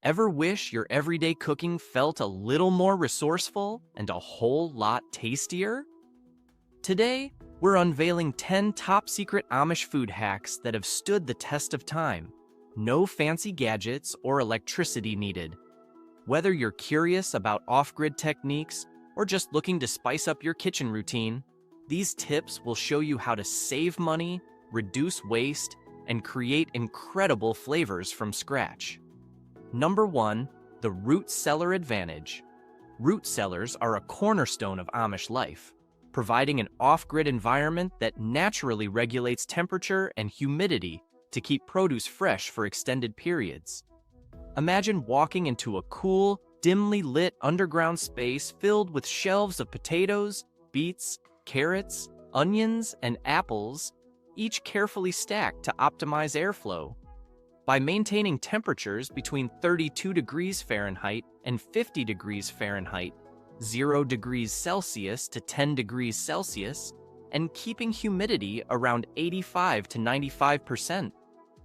Ever wish your everyday cooking felt a little more resourceful and a whole lot tastier? Today, we're unveiling 10 top-secret Amish food hacks that have stood the test of time. No fancy gadgets or electricity needed. Whether you're curious about off-grid techniques or just looking to spice up your kitchen routine, these tips will show you how to save money, reduce waste, and create incredible flavors from scratch. Number 1, the root cellar advantage. Root cellars are a cornerstone of Amish life, providing an off-grid environment that naturally regulates temperature and humidity to keep produce fresh for extended periods. Imagine walking into a cool, dimly lit underground space filled with shelves of potatoes, beets, carrots, onions, and apples, each carefully stacked to optimize airflow. By maintaining temperatures between 32 degrees Fahrenheit and 50 degrees Fahrenheit, 0 degrees Celsius to 10 degrees Celsius, and keeping humidity around 85 to 95%,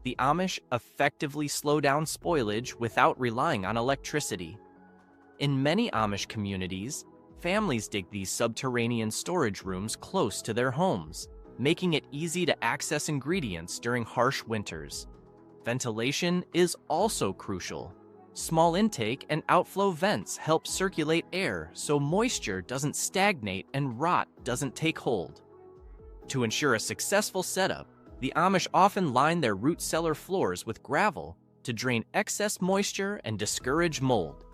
the Amish effectively slow down spoilage without relying on electricity. In many Amish communities, families dig these subterranean storage rooms close to their homes, making it easy to access ingredients during harsh winters. Ventilation is also crucial. Small intake and outflow vents help circulate air so moisture doesn't stagnate and rot doesn't take hold. To ensure a successful setup, the Amish often line their root cellar floors with gravel to drain excess moisture and discourage mold.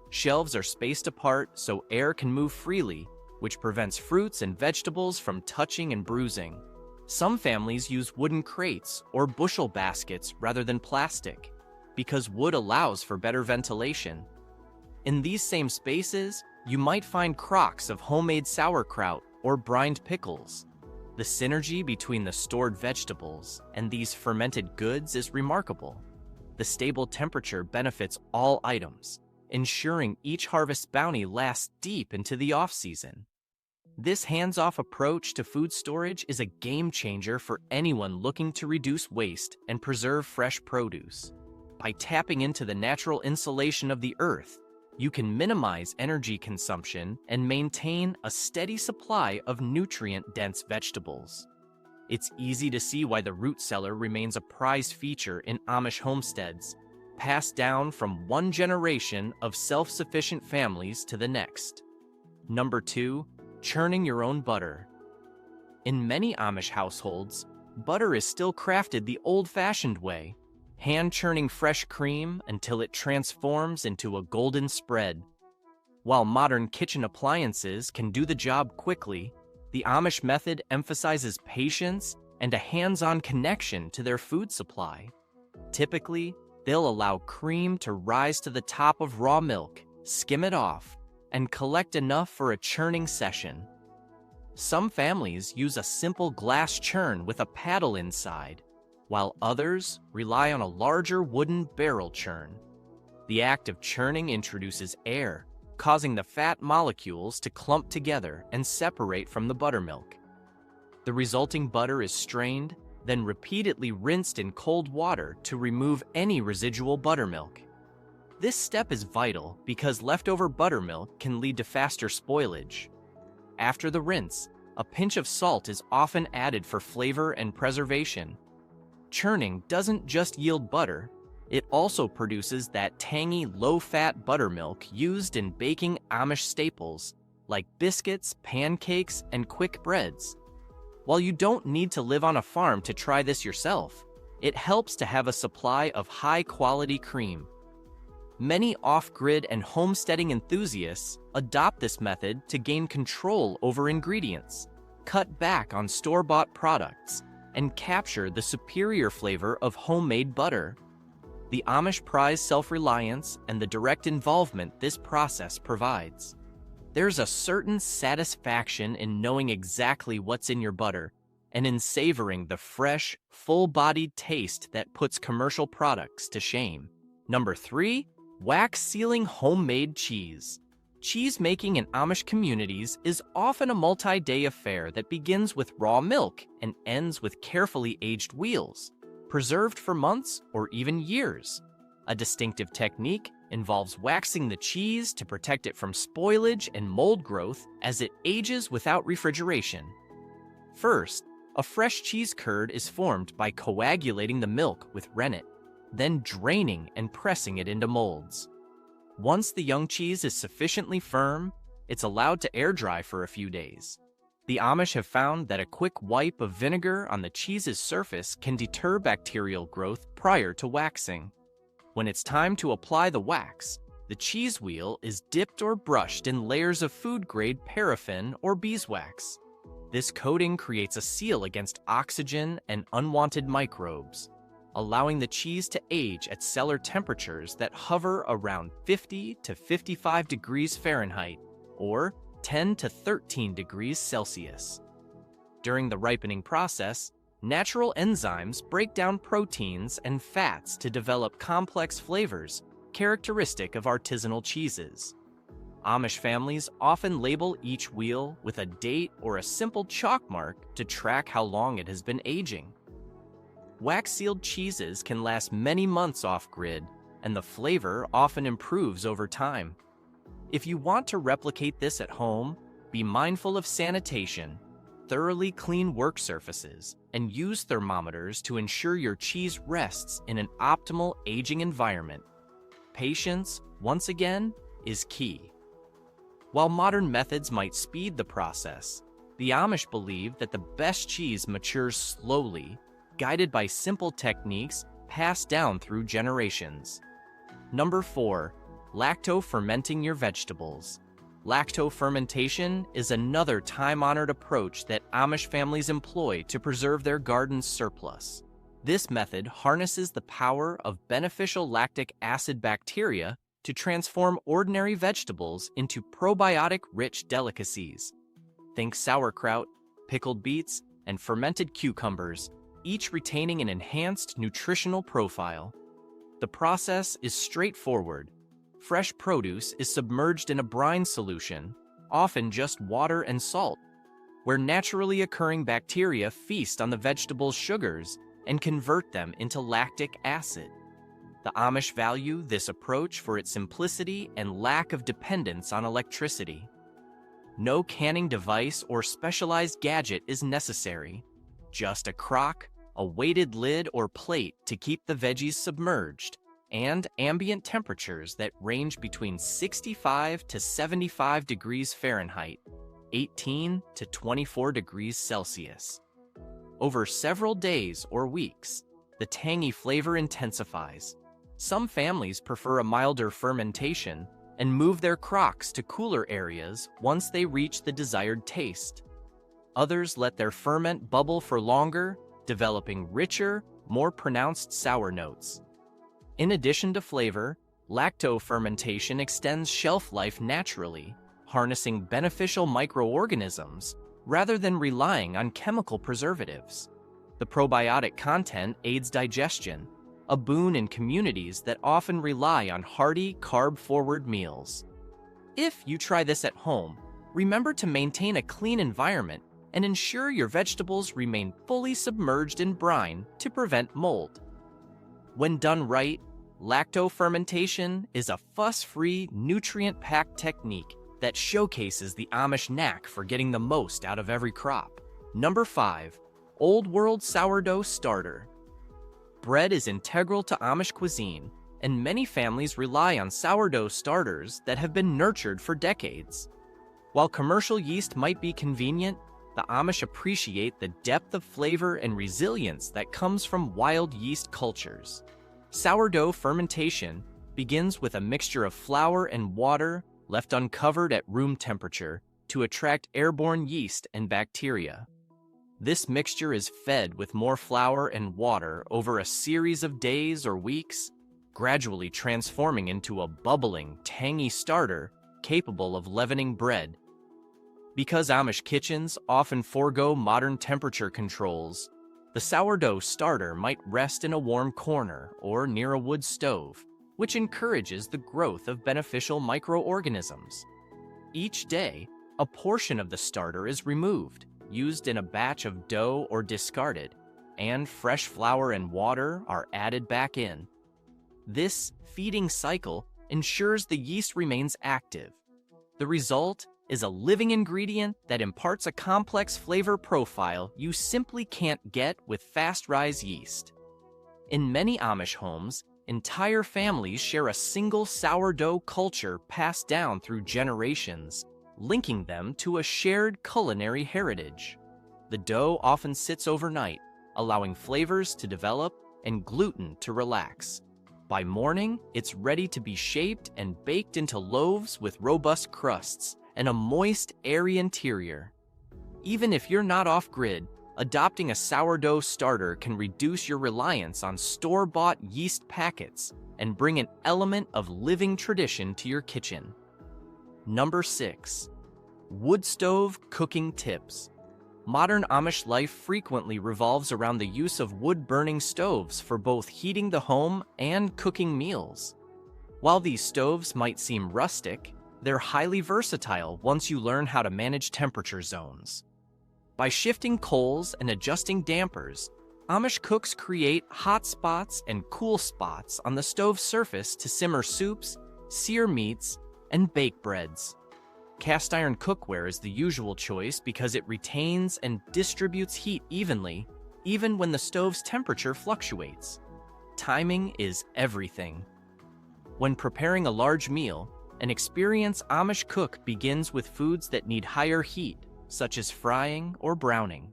Shelves are spaced apart so air can move freely, which prevents fruits and vegetables from touching and bruising. Some families use wooden crates or bushel baskets rather than plastic, because wood allows for better ventilation. In these same spaces, you might find crocks of homemade sauerkraut or brined pickles. The synergy between the stored vegetables and these fermented goods is remarkable. The stable temperature benefits all items, ensuring each harvest bounty lasts deep into the off-season. This hands-off approach to food storage is a game changer for anyone looking to reduce waste and preserve fresh produce. By tapping into the natural insulation of the earth, you can minimize energy consumption and maintain a steady supply of nutrient-dense vegetables. It's easy to see why the root cellar remains a prized feature in Amish homesteads, passed down from one generation of self-sufficient families to the next. Number 2, churning your own butter. In many Amish households, butter is still crafted the old-fashioned way, hand-churning fresh cream until it transforms into a golden spread. While modern kitchen appliances can do the job quickly, the Amish method emphasizes patience and a hands-on connection to their food supply. Typically, they'll allow cream to rise to the top of raw milk, skim it off, and collect enough for a churning session. Some families use a simple glass churn with a paddle inside, while others rely on a larger wooden barrel churn. The act of churning introduces air, causing the fat molecules to clump together and separate from the buttermilk. The resulting butter is strained, then repeatedly rinsed in cold water to remove any residual buttermilk. This step is vital because leftover buttermilk can lead to faster spoilage. After the rinse, a pinch of salt is often added for flavor and preservation. Churning doesn't just yield butter, it also produces that tangy, low-fat buttermilk used in baking Amish staples like biscuits, pancakes, and quick breads. While you don't need to live on a farm to try this yourself, it helps to have a supply of high-quality cream. Many off-grid and homesteading enthusiasts adopt this method to gain control over ingredients, cut back on store-bought products, and capture the superior flavor of homemade butter. The Amish prize self-reliance and the direct involvement this process provides. There's a certain satisfaction in knowing exactly what's in your butter and in savoring the fresh, full-bodied taste that puts commercial products to shame. Number 3, wax sealing homemade cheese. Cheese making in Amish communities is often a multi-day affair that begins with raw milk and ends with carefully aged wheels, preserved for months or even years. A distinctive technique involves waxing the cheese to protect it from spoilage and mold growth as it ages without refrigeration. First, a fresh cheese curd is formed by coagulating the milk with rennet, then draining and pressing it into molds. Once the young cheese is sufficiently firm, it's allowed to air dry for a few days. The Amish have found that a quick wipe of vinegar on the cheese's surface can deter bacterial growth prior to waxing. When it's time to apply the wax, the cheese wheel is dipped or brushed in layers of food-grade paraffin or beeswax. This coating creates a seal against oxygen and unwanted microbes, allowing the cheese to age at cellar temperatures that hover around 50 to 55 degrees Fahrenheit, or 10 to 13 degrees Celsius. During the ripening process, natural enzymes break down proteins and fats to develop complex flavors characteristic of artisanal cheeses. Amish families often label each wheel with a date or a simple chalk mark to track how long it has been aging. Wax-sealed cheeses can last many months off-grid, and the flavor often improves over time. If you want to replicate this at home, be mindful of sanitation, thoroughly clean work surfaces, and use thermometers to ensure your cheese rests in an optimal aging environment. Patience, once again, is key. While modern methods might speed the process, the Amish believe that the best cheese matures slowly, guided by simple techniques passed down through generations. Number 4. Lacto-fermenting your vegetables. Lacto-fermentation is another time-honored approach that Amish families employ to preserve their garden's surplus. This method harnesses the power of beneficial lactic acid bacteria to transform ordinary vegetables into probiotic-rich delicacies. Think sauerkraut, pickled beets, and fermented cucumbers, each retaining an enhanced nutritional profile. The process is straightforward. Fresh produce is submerged in a brine solution, often just water and salt, where naturally occurring bacteria feast on the vegetable's sugars and convert them into lactic acid. The Amish value this approach for its simplicity and lack of dependence on electricity. No canning device or specialized gadget is necessary, just a crock, a weighted lid or plate to keep the veggies submerged, and ambient temperatures that range between 65 to 75 degrees Fahrenheit, 18 to 24 degrees Celsius. Over several days or weeks, the tangy flavor intensifies. Some families prefer a milder fermentation and move their crocks to cooler areas once they reach the desired taste. Others let their ferment bubble for longer, developing richer, more pronounced sour notes. In addition to flavor, lacto-fermentation extends shelf life naturally, harnessing beneficial microorganisms rather than relying on chemical preservatives. The probiotic content aids digestion, a boon in communities that often rely on hearty, carb-forward meals. If you try this at home, remember to maintain a clean environment and ensure your vegetables remain fully submerged in brine to prevent mold. When done right, lacto-fermentation is a fuss-free, nutrient-packed technique that showcases the Amish knack for getting the most out of every crop. Number 5. Old World Sourdough Starter. Bread is integral to Amish cuisine, and many families rely on sourdough starters that have been nurtured for decades. While commercial yeast might be convenient, the Amish appreciate the depth of flavor and resilience that comes from wild yeast cultures. Sourdough fermentation begins with a mixture of flour and water left uncovered at room temperature to attract airborne yeast and bacteria. This mixture is fed with more flour and water over a series of days or weeks, gradually transforming into a bubbling, tangy starter capable of leavening bread. Because Amish kitchens often forego modern temperature controls, the sourdough starter might rest in a warm corner or near a wood stove, which encourages the growth of beneficial microorganisms. Each day, a portion of the starter is removed, used in a batch of dough or discarded, and fresh flour and water are added back in. This feeding cycle ensures the yeast remains active. The result is a living ingredient that imparts a complex flavor profile you simply can't get with fast-rise yeast. In many Amish homes, entire families share a single sourdough culture passed down through generations, linking them to a shared culinary heritage. The dough often sits overnight, allowing flavors to develop and gluten to relax. By morning, it's ready to be shaped and baked into loaves with robust crusts and a moist, airy interior. Even if you're not off-grid, adopting a sourdough starter can reduce your reliance on store-bought yeast packets and bring an element of living tradition to your kitchen. Number 6. Wood stove cooking tips. Modern Amish life frequently revolves around the use of wood-burning stoves for both heating the home and cooking meals. While these stoves might seem rustic, they're highly versatile once you learn how to manage temperature zones. By shifting coals and adjusting dampers, Amish cooks create hot spots and cool spots on the stove surface to simmer soups, sear meats, and bake breads. Cast iron cookware is the usual choice because it retains and distributes heat evenly, even when the stove's temperature fluctuates. Timing is everything. When preparing a large meal, an experienced Amish cook begins with foods that need higher heat, such as frying or browning.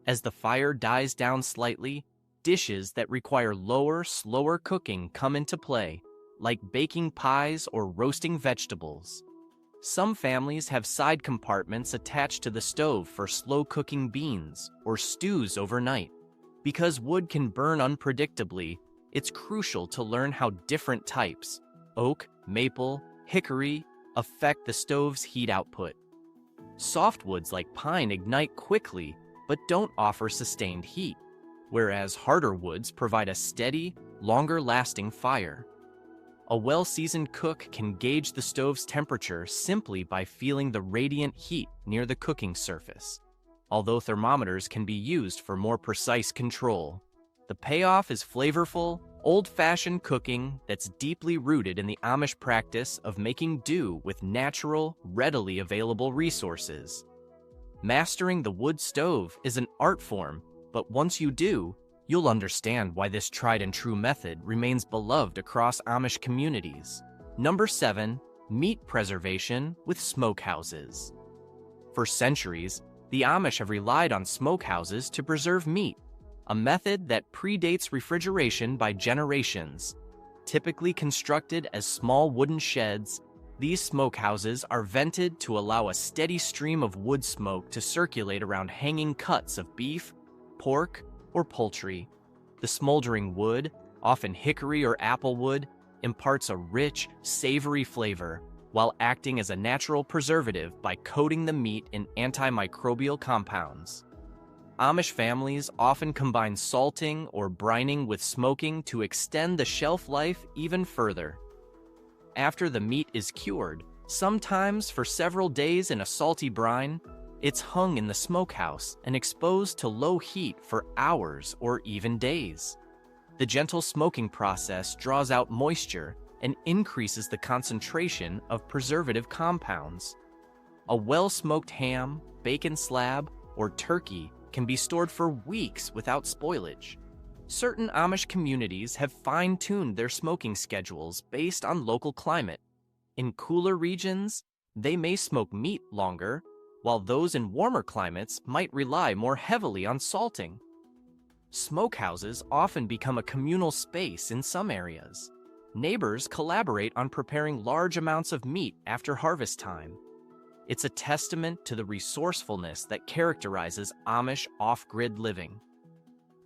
As the fire dies down slightly, dishes that require lower, slower cooking come into play, like baking pies or roasting vegetables. Some families have side compartments attached to the stove for slow-cooking beans or stews overnight. Because wood can burn unpredictably, it's crucial to learn how different types, oak, maple, hickory, affect the stove's heat output. Softwoods like pine ignite quickly but don't offer sustained heat, whereas harder woods provide a steady, longer-lasting fire. A well-seasoned cook can gauge the stove's temperature simply by feeling the radiant heat near the cooking surface, although thermometers can be used for more precise control. The payoff is flavorful, old-fashioned cooking that's deeply rooted in the Amish practice of making do with natural, readily available resources. Mastering the wood stove is an art form, but once you do, you'll understand why this tried-and-true method remains beloved across Amish communities. Number 7. Meat preservation with smokehouses. For centuries, the Amish have relied on smokehouses to preserve meat, a method that predates refrigeration by generations. Typically constructed as small wooden sheds, these smokehouses are vented to allow a steady stream of wood smoke to circulate around hanging cuts of beef, pork, or poultry. The smoldering wood, often hickory or apple wood, imparts a rich, savory flavor while acting as a natural preservative by coating the meat in antimicrobial compounds. Amish families often combine salting or brining with smoking to extend the shelf life even further. After the meat is cured, sometimes for several days in a salty brine, it's hung in the smokehouse and exposed to low heat for hours or even days. The gentle smoking process draws out moisture and increases the concentration of preservative compounds. A well-smoked ham, bacon slab, or turkey can be stored for weeks without spoilage. Certain Amish communities have fine-tuned their smoking schedules based on local climate. In cooler regions, they may smoke meat longer, while those in warmer climates might rely more heavily on salting. Smokehouses often become a communal space in some areas. Neighbors collaborate on preparing large amounts of meat after harvest time. It's a testament to the resourcefulness that characterizes Amish off-grid living.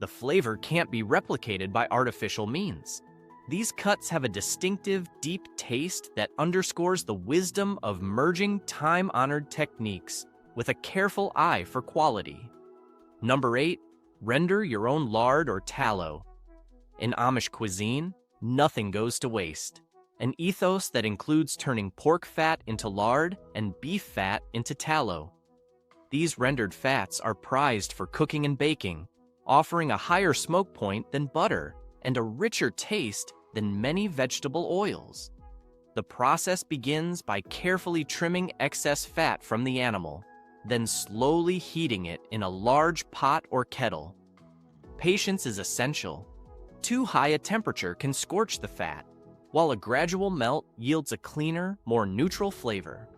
The flavor can't be replicated by artificial means. These cuts have a distinctive, deep taste that underscores the wisdom of merging time-honored techniques with a careful eye for quality. Number 8. Render your own lard or tallow. In Amish cuisine, nothing goes to waste. An ethos that includes turning pork fat into lard and beef fat into tallow. These rendered fats are prized for cooking and baking, offering a higher smoke point than butter and a richer taste than many vegetable oils. The process begins by carefully trimming excess fat from the animal, then slowly heating it in a large pot or kettle. Patience is essential. Too high a temperature can scorch the fat, while a gradual melt yields a cleaner, more neutral flavor.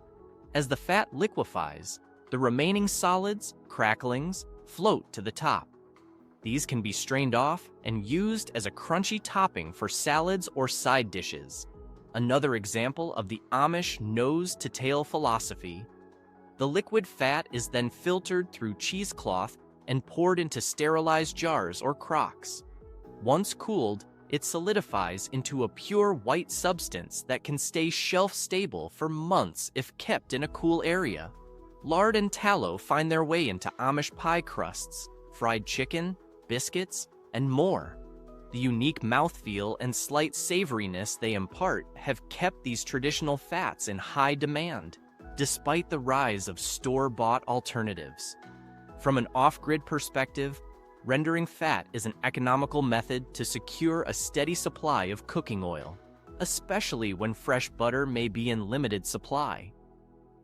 As the fat liquefies, the remaining solids, cracklings, float to the top. These can be strained off and used as a crunchy topping for salads or side dishes. Another example of the Amish nose-to-tail philosophy. The liquid fat is then filtered through cheesecloth and poured into sterilized jars or crocks. Once cooled, it solidifies into a pure white substance that can stay shelf-stable for months if kept in a cool area. Lard and tallow find their way into Amish pie crusts, fried chicken, biscuits, and more. The unique mouthfeel and slight savoriness they impart have kept these traditional fats in high demand, despite the rise of store-bought alternatives. From an off-grid perspective, rendering fat is an economical method to secure a steady supply of cooking oil, especially when fresh butter may be in limited supply.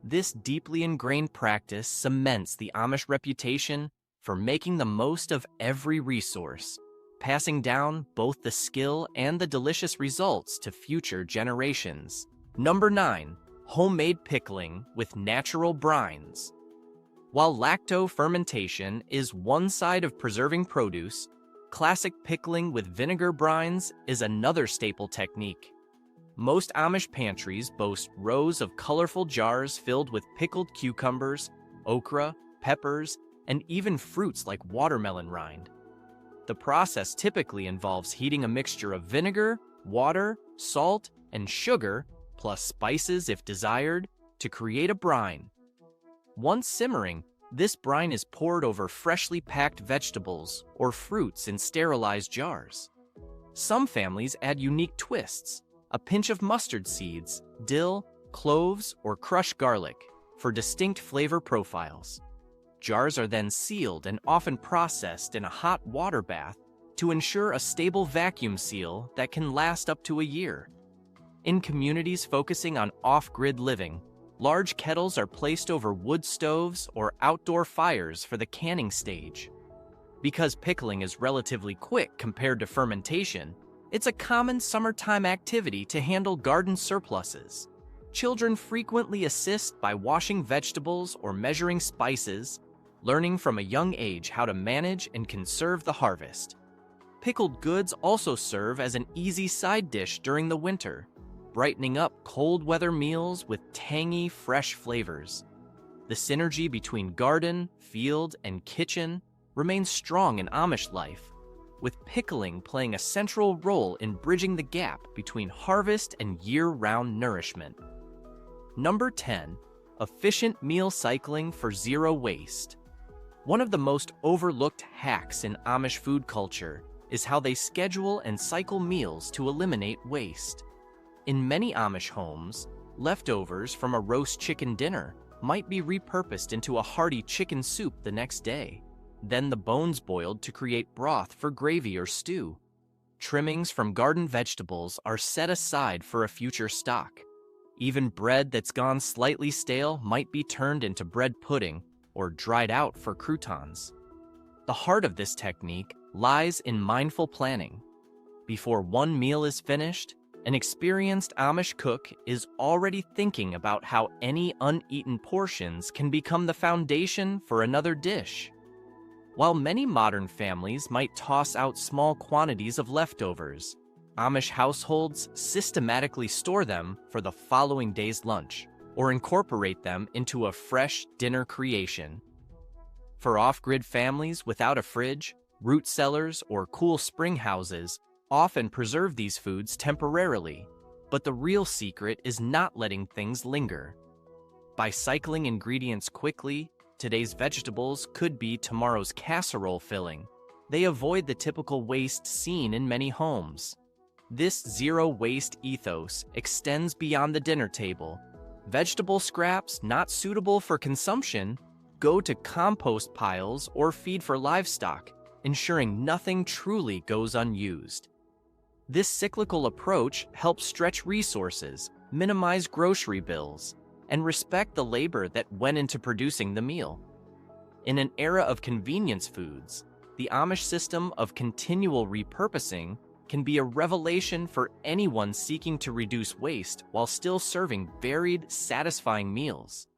This deeply ingrained practice cements the Amish reputation for making the most of every resource, passing down both the skill and the delicious results to future generations. Number 9. Homemade pickling with natural brines. While lacto-fermentation is one side of preserving produce, classic pickling with vinegar brines is another staple technique. Most Amish pantries boast rows of colorful jars filled with pickled cucumbers, okra, peppers, and even fruits like watermelon rind. The process typically involves heating a mixture of vinegar, water, salt, and sugar, plus spices if desired, to create a brine. Once simmering, this brine is poured over freshly packed vegetables or fruits in sterilized jars. Some families add unique twists, a pinch of mustard seeds, dill, cloves, or crushed garlic for distinct flavor profiles. Jars are then sealed and often processed in a hot water bath to ensure a stable vacuum seal that can last up to a year. In communities focusing on off-grid living, large kettles are placed over wood stoves or outdoor fires for the canning stage. Because pickling is relatively quick compared to fermentation, it's a common summertime activity to handle garden surpluses. Children frequently assist by washing vegetables or measuring spices, learning from a young age how to manage and conserve the harvest. Pickled goods also serve as an easy side dish during the winter, brightening up cold weather meals with tangy, fresh flavors. The synergy between garden, field, and kitchen remains strong in Amish life, with pickling playing a central role in bridging the gap between harvest and year-round nourishment. Number 10. Efficient meal cycling for zero waste. One of the most overlooked hacks in Amish food culture is how they schedule and cycle meals to eliminate waste. In many Amish homes, leftovers from a roast chicken dinner might be repurposed into a hearty chicken soup the next day. Then the bones boiled to create broth for gravy or stew. Trimmings from garden vegetables are set aside for a future stock. Even bread that's gone slightly stale might be turned into bread pudding or dried out for croutons. The heart of this technique lies in mindful planning. Before one meal is finished, an experienced Amish cook is already thinking about how any uneaten portions can become the foundation for another dish. While many modern families might toss out small quantities of leftovers, Amish households systematically store them for the following day's lunch, or incorporate them into a fresh dinner creation. For off-grid families without a fridge, root cellars or cool spring houses often preserve these foods temporarily, but the real secret is not letting things linger. By cycling ingredients quickly, today's vegetables could be tomorrow's casserole filling. They avoid the typical waste seen in many homes. This zero-waste ethos extends beyond the dinner table. Vegetable scraps not suitable for consumption go to compost piles or feed for livestock, ensuring nothing truly goes unused. This cyclical approach helps stretch resources, minimize grocery bills, and respect the labor that went into producing the meal. In an era of convenience foods, the Amish system of continual repurposing can be a revelation for anyone seeking to reduce waste while still serving varied, satisfying meals.